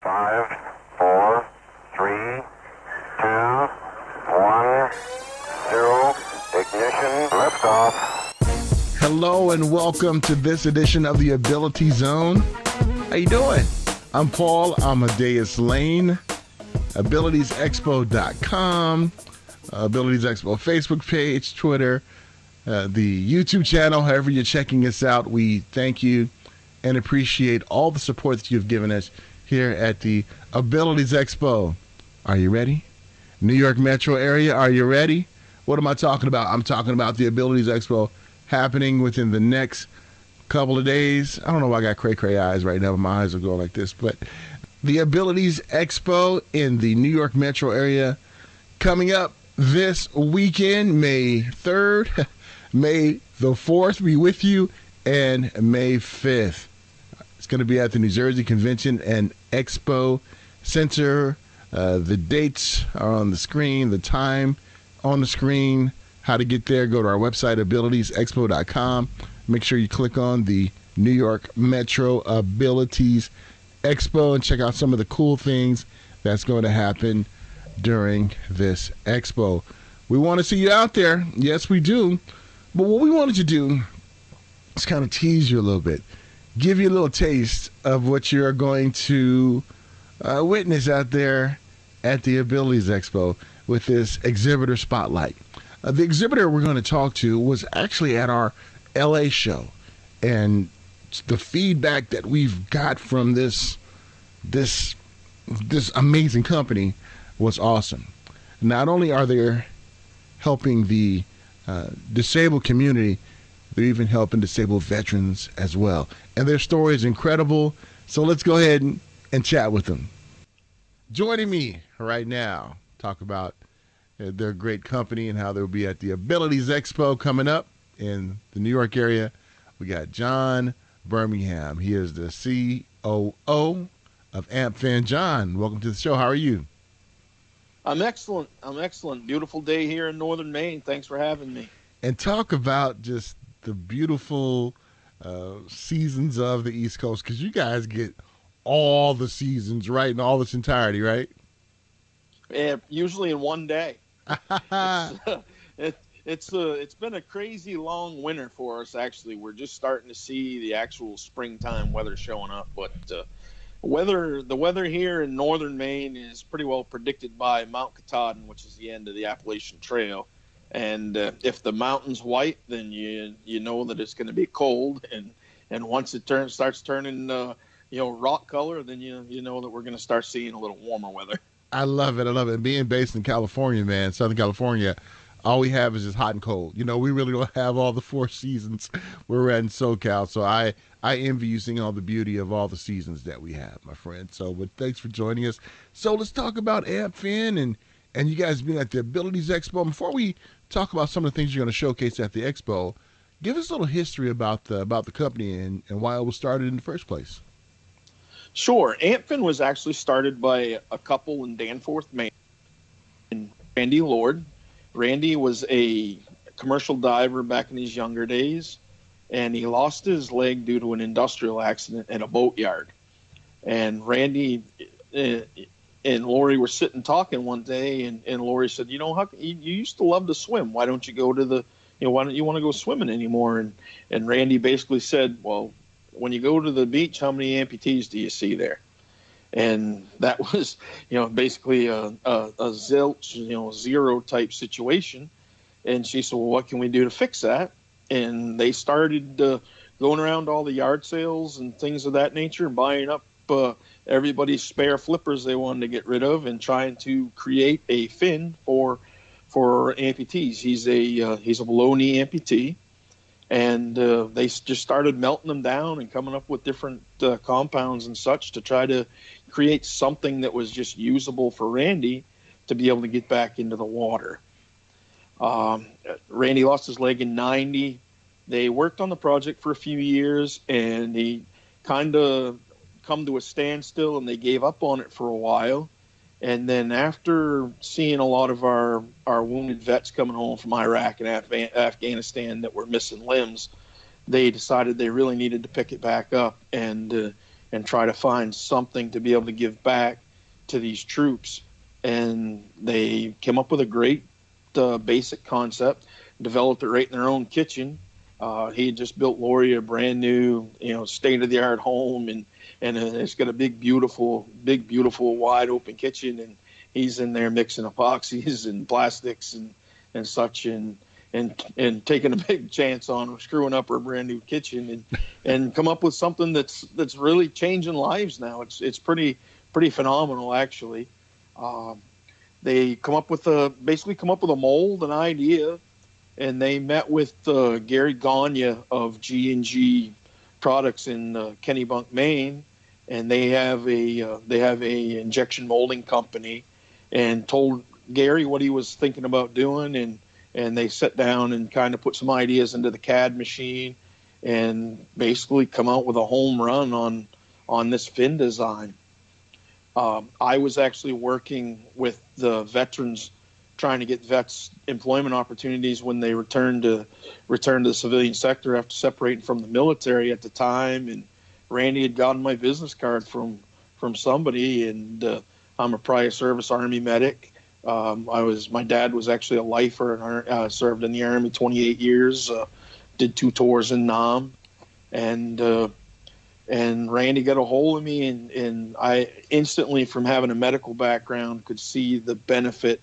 5, 4, 3, 2, 1, 0. Ignition. Liftoff. Hello and welcome to this edition of the Ability Zone. How you doing? I'm Paul Amadeus Lane. AbilitiesExpo.com, Abilities Expo Facebook page, Twitter, the YouTube channel, however you're checking us out. We thank you and appreciate all the support that you've given us here at the Abilities Expo. Are you ready? New York Metro area, are you ready? What am I talking about? I'm talking about the Abilities Expo happening within the next couple of days. I don't know why I got cray eyes right now, but my eyes are going like this. But the Abilities Expo in the New York Metro area coming up this weekend, May 3rd, May the 4th be with you, and May 5th. It's going to be at the New Jersey Convention and Expo Center. The dates are on the screen, the time on the screen, how to get there. Go to our website, abilitiesexpo.com. Make sure you click on the New York Metro Abilities Expo and check out some of the cool things that's going to happen during this expo. We want to see you out there. Yes, we do. But what we wanted to do is kind of tease you a little bit, give you a little taste of what you're going to witness out there at the Abilities Expo with this exhibitor spotlight. The exhibitor we're going to talk to was actually at our LA show, and the feedback that we've got from this amazing company was awesome. Not only are they helping the disabled community, they're even helping disabled veterans as well. And their story is incredible. So let's go ahead and chat with them. Joining me right now, talk about their great company and how they'll be at the Abilities Expo coming up in the New York area. We got John Birmingham. He is the COO of AmpFin. John, welcome to the show. How are you? I'm excellent. Beautiful day here in northern Maine. Thanks for having me. And talk about just the beautiful seasons of the East Coast, because you guys get all the seasons, right, in all its entirety, right? Yeah, usually in one day. It's been a crazy long winter for us, actually. We're just starting to see the actual springtime weather showing up, but the weather here in northern Maine is pretty well predicted by Mount Katahdin, which is the end of the Appalachian Trail. And if the mountain's white, then you know that it's going to be cold, and once it starts turning rock color, then you know that we're going to start seeing a little warmer weather. I love it. And being based in California, man, Southern California, all we have is just hot and cold. You know, we really don't have all the four seasons we're at in SoCal. So I envy you seeing all the beauty of all the seasons that we have, my friend. So, but thanks for joining us. So let's talk about AmpFin and you guys being at the Abilities Expo. Before we talk about some of the things you're going to showcase at the expo, give us a little history about the company and why it was started in the first place. Sure. AmpFin was actually started by a couple in Danforth, Maine, and Randy Lord. Randy was a commercial diver back in his younger days, and he lost his leg due to an industrial accident in a boatyard. And Randy and Lori were sitting talking one day, and Lori said, you used to love to swim. Why don't you go to why don't you want to go swimming anymore? And Randy basically said, well, when you go to the beach, how many amputees do you see there? And that was, basically a zilch, zero type situation. And she said, well, what can we do to fix that? And they started going around all the yard sales and things of that nature, buying up everybody's spare flippers they wanted to get rid of, and trying to create a fin for amputees. He's a below knee amputee. And they just started melting them down and coming up with different compounds and such to try to create something that was just usable for Randy to be able to get back into the water. Randy lost his leg in 90. They worked on the project for a few years, and he kind of come to a standstill, and they gave up on it for a while. And then after seeing a lot of our wounded vets coming home from Iraq and Afghanistan that were missing limbs, they decided they really needed to pick it back up and and try to find something to be able to give back to these troops. And they came up with a great basic concept, developed it right in their own kitchen. He had just built Lori a brand new, state-of-the-art home, and it's got a big, beautiful, wide open kitchen, and he's in there mixing epoxies and plastics and such, and taking a big chance on screwing up her brand new kitchen, and come up with something that's really changing lives now. It's pretty phenomenal, actually. They basically come up with a mold, an idea, and they met with Gary Gagne of G&G Products in Kennebunk, Maine, and they have a injection molding company, and told Gary what he was thinking about doing, and they sat down and kind of put some ideas into the CAD machine, and basically come out with a home run on this fin design. I was actually working with the veterans, trying to get vets employment opportunities when they return to the civilian sector after separating from the military at the time. And Randy had gotten my business card from somebody, and I'm a prior service Army medic. My dad was actually a lifer and served in the Army 28 years, did 2 tours in Nam, and Randy got a hold of me, and I instantly, from having a medical background, could see the benefit,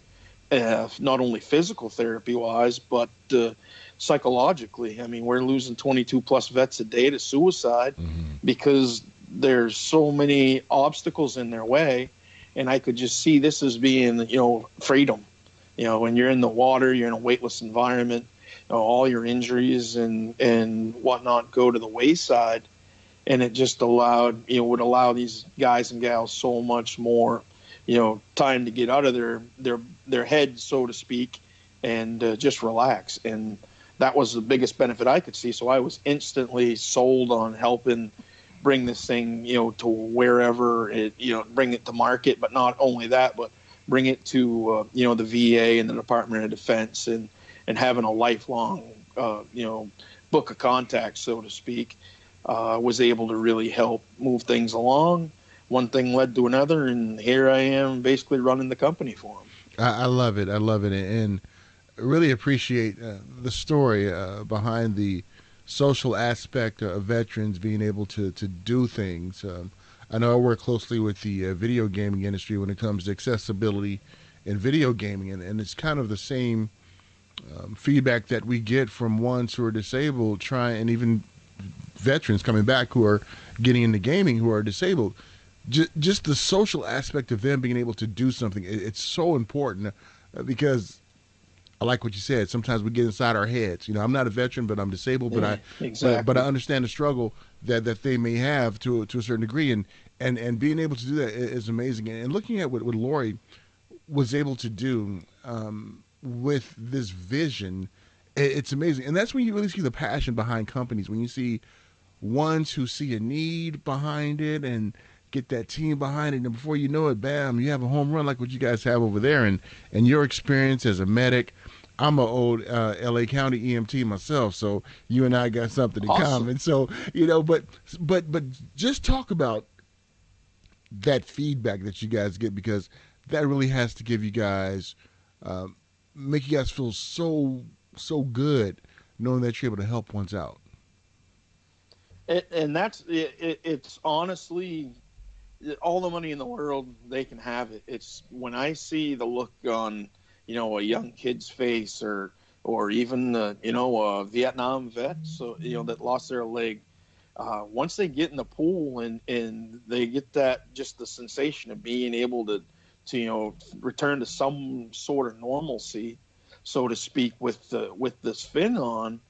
not only physical therapy wise, but psychologically. I mean, we're losing 22 plus vets a day to suicide because there's so many obstacles in their way. And I could just see this as being, freedom. When you're in the water, you're in a weightless environment, all your injuries and whatnot go to the wayside. And it just would allow these guys and gals so much more, time to get out of their head, so to speak, and just relax. And that was the biggest benefit I could see. So I was instantly sold on helping bring this thing, to wherever it, bring it to market, but not only that, but bring it to, the VA and the Department of Defense, and having a lifelong, book of contacts, so to speak. Was able to really help move things along. One thing led to another, and here I am basically running the company for them. I love it. And really appreciate the story behind the social aspect of veterans being able to do things. I know I work closely with the video gaming industry when it comes to accessibility in video gaming, and it's kind of the same feedback that we get from ones who are disabled, and even veterans coming back who are getting into gaming who are disabled. Just the social aspect of them being able to do something, it's so important, because I like what you said. Sometimes we get inside our heads. I'm not a veteran, but I'm disabled, but I understand the struggle that they may have to a certain degree, and being able to do that is amazing. And looking at what Lori was able to do with this vision, it's amazing. And that's when you really see the passion behind companies, when you see ones who see a need behind it and get that team behind it, and before you know it, bam, you have a home run like what you guys have over there. And your experience as a medic, I'm an old LA County EMT myself, so you and I got something in common. So, but just talk about that feedback that you guys get, because that really has to give you guys, make you guys feel so good knowing that you're able to help ones out. And that's it. It's honestly, all the money in the world, they can have it. It's when I see the look on, a young kid's face, or even a Vietnam vet, so that lost their leg. Once they get in the pool and they get that, just the sensation of being able to return to some sort of normalcy, so to speak, with this fin on.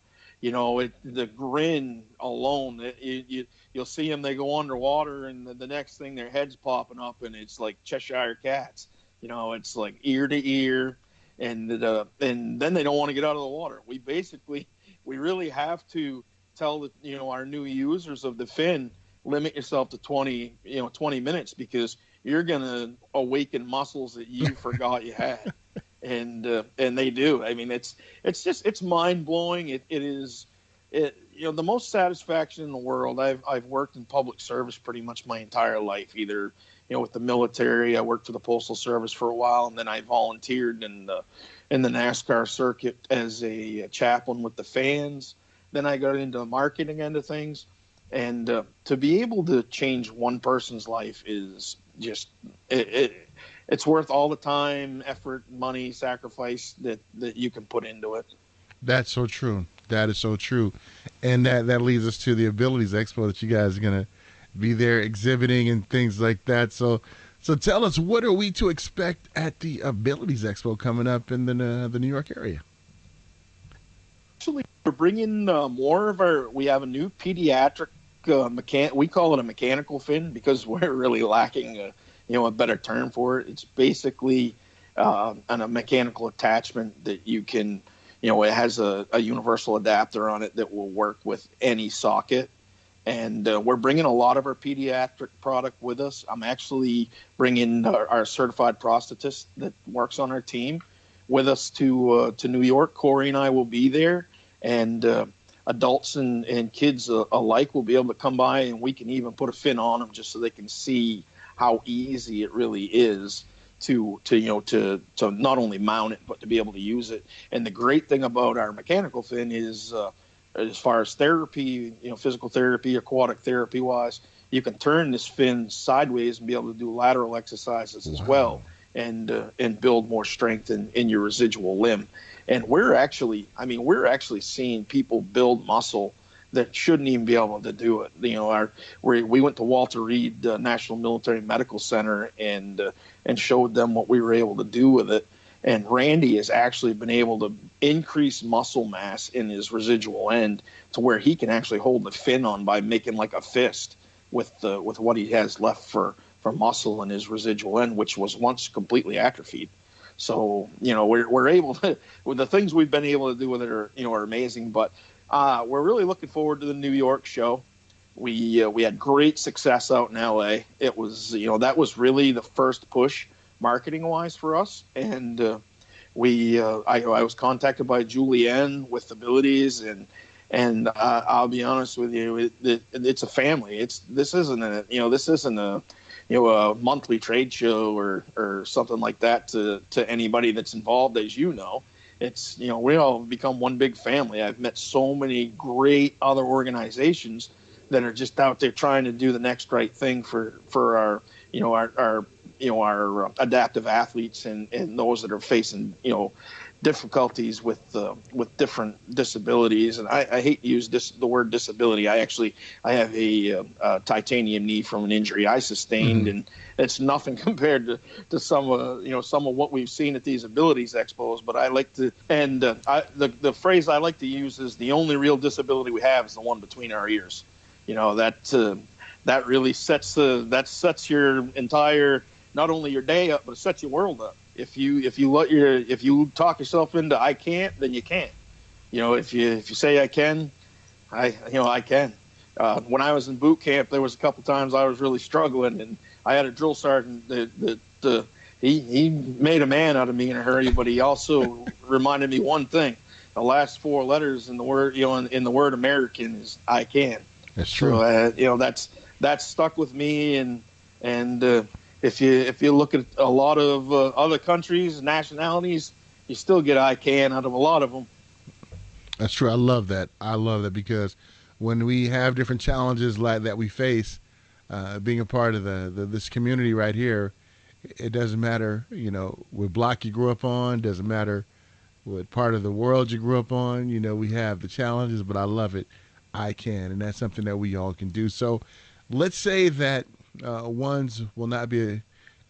The grin alone, you'll see them, they go underwater, and the next thing their head's popping up, and it's like Cheshire cats. It's like ear to ear, and then they don't want to get out of the water. We really have to tell our new users of the fin, limit yourself to 20 minutes, because you're going to awaken muscles that you forgot you had. And they do. I mean, it's mind blowing. It is the most satisfaction in the world. I've worked in public service pretty much my entire life. Either with the military, I worked for the Postal Service for a while, and then I volunteered in the NASCAR circuit as a chaplain with the fans. Then I got into the marketing end of things, and to be able to change one person's life is just it's worth all the time, effort, money, sacrifice that you can put into it. That's so true. That is so true. And that leads us to the Abilities Expo that you guys are going to be there exhibiting and things like that. So tell us, what are we to expect at the Abilities Expo coming up in the New York area? Actually, we're bringing more of we have a new pediatric we call it a mechanical fin because we're really lacking a better term for it. It's basically a mechanical attachment that you can, it has a universal adapter on it that will work with any socket. And we're bringing a lot of our pediatric product with us. I'm actually bringing our certified prosthetist that works on our team with us to New York. Corey and I will be there, and adults and kids alike will be able to come by, and we can even put a fin on them just so they can see how easy it really is to not only mount it but to be able to use it. And the great thing about our mechanical fin is, as far as therapy, physical therapy, aquatic therapy wise, you can turn this fin sideways and be able to do lateral exercises as well, and build more strength in your residual limb. And we're actually seeing people build muscle that shouldn't even be able to do it. We went to Walter Reed National Military Medical Center and showed them what we were able to do with it. And Randy has actually been able to increase muscle mass in his residual end to where he can actually hold the fin on by making like a fist with what he has left for muscle in his residual end, which was once completely atrophied. So we're able to, with the things we've been able to do with it are amazing. But we're really looking forward to the New York show. We had great success out in LA. It was that was really the first push marketing wise for us, and I was contacted by Julianne with Abilities, and I'll be honest with you, it's a family. This isn't a monthly trade show or something like that to anybody that's involved. As it's we all become one big family. I've met so many great other organizations that are just out there trying to do the next right thing for our our adaptive athletes and those that are facing difficulties with different disabilities. And I hate to use the word disability. I have a titanium knee from an injury I sustained, and it's nothing compared to some of what we've seen at these abilities expos. But I like to, and the phrase I like to use is the only real disability we have is the one between our ears. That really sets your entire, not only your day up, but it sets your world up. If you talk yourself into I can't, then you can't. If you say I can, I can. When I was in boot camp, there was a couple times I was really struggling, and I had a drill sergeant that he made a man out of me in a hurry, but he also reminded me one thing: the last four letters in the word in the word American is I can. That's true. So that's stuck with me, and if you look at a lot of other countries, nationalities, you still get I can out of a lot of them. That's true. I love that. Because when we have different challenges like that we face, being a part of this community right here, it doesn't matter, what block you grew up on, doesn't matter what part of the world you grew up on, we have the challenges, but I love it. I can, and that's something that we all can do. So let's say that ones will not be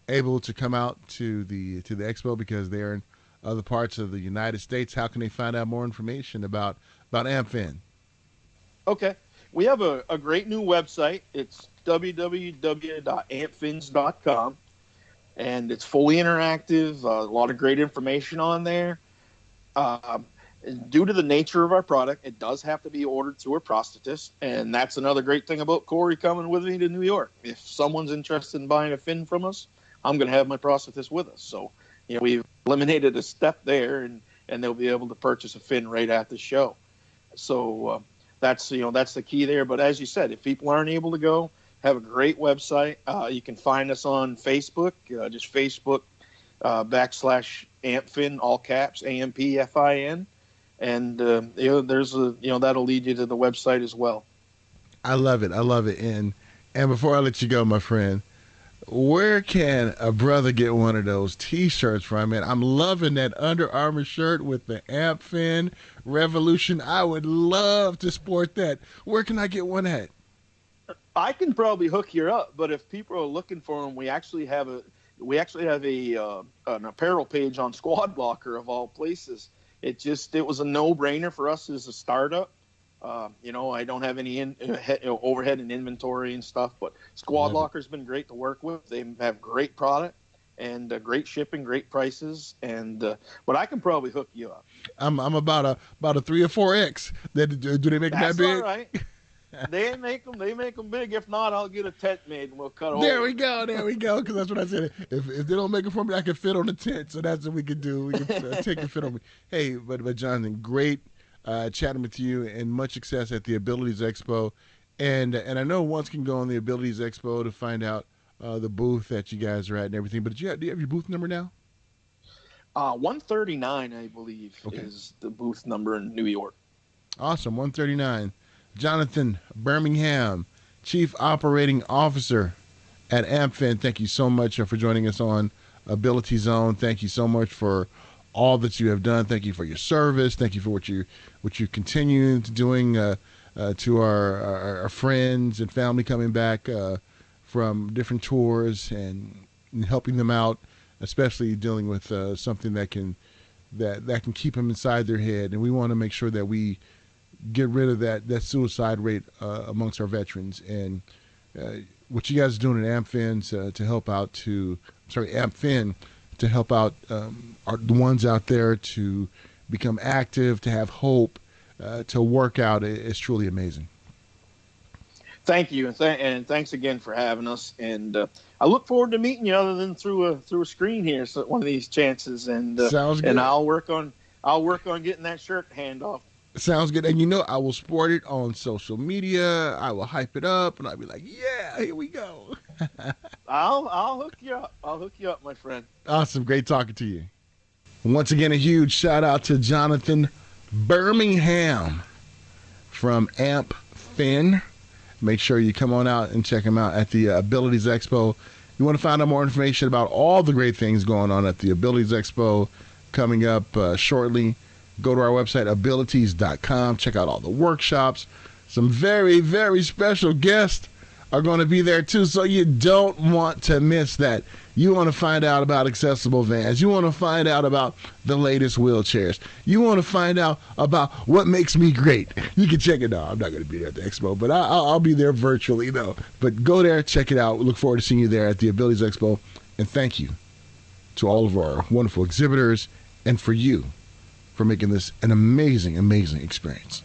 able to come out to the expo because they're in other parts of the United States. How can they find out more information about AmpFin? Okay, we have a great new website. It's www.ampfins.com, and it's fully interactive. A lot of great information on there. Due to the nature of our product, it does have to be ordered through a prosthetist, and that's another great thing about Corey coming with me to New York. If someone's interested in buying a fin from us, I'm going to have my prosthetist with us. So, we've eliminated a step there, and they'll be able to purchase a fin right at the show. So that's that's the key there. But as you said, if people aren't able to go, have a great website. You can find us on Facebook, just Facebook /AmpFin, all caps, AMPFIN, and there's that'll lead you to the website as well. I love it. I love it. And before I let you go, my friend, where can a brother get one of those T-shirts from? Man, I'm loving that Under Armour shirt with the AmpFin Revolution. I would love to sport that. Where can I get one at? I can probably hook you up, but if people are looking for them, we actually have an apparel page on Squad Locker of all places. It was a no-brainer for us as a startup. I don't have any overhead and inventory and stuff, but Squad Locker's been great to work with. They have great product and great shipping, great prices, and but I can probably hook you up. I'm about a 3 or 4X. Do they make That's that big? All right. They make them big. If not, I'll get a tent made and we'll cut. There we go. Because that's what I said. If they don't make it for me, I can fit on the tent. So that's what we can do. We can take and fit on me. Hey, but Jonathan, great chatting with you, and much success at the Abilities Expo. And I know one can go on the Abilities Expo to find out the booth that you guys are at and everything. But do you have your booth number now? 139, I believe, is the booth number in New York. Awesome, 139. Jonathan Birmingham, Chief Operating Officer at AmpFin. Thank you so much for joining us on Ability Zone. Thank you so much for all that you have done. Thank you for your service. Thank you for what you continue doing to our friends and family coming back from different tours and helping them out, especially dealing with something that can keep them inside their head. And we want to make sure that we get rid of that suicide rate amongst our veterans. And what you guys are doing at AmpFin to help out AmpFin to help out the ones out there to become active, to have hope, to work out is truly amazing. Thank you, and thanks again for having us. And I look forward to meeting you, other than through a screen here, so one of these chances. And sounds good. And I'll work on getting that shirt handoff. Sounds good. And I will sport it on social media. I will hype it up, and I'll be like, yeah, here we go. I'll hook you up. I'll hook you up, my friend. Awesome. Great talking to you. Once again, a huge shout out to Jonathan Birmingham from AmpFin. Make sure you come on out and check him out at the Abilities Expo. You want to find out more information about all the great things going on at the Abilities Expo coming up shortly, go to our website, abilities.com. Check out all the workshops. Some very, very special guests are going to be there too, so you don't want to miss that. You want to find out about accessible vans. You want to find out about the latest wheelchairs. You want to find out about what makes me great. You can check it out. I'm not going to be there at the expo, but I'll be there virtually, though. But go there, check it out. We look forward to seeing you there at the Abilities Expo. And thank you to all of our wonderful exhibitors and for you for making this an amazing, amazing experience.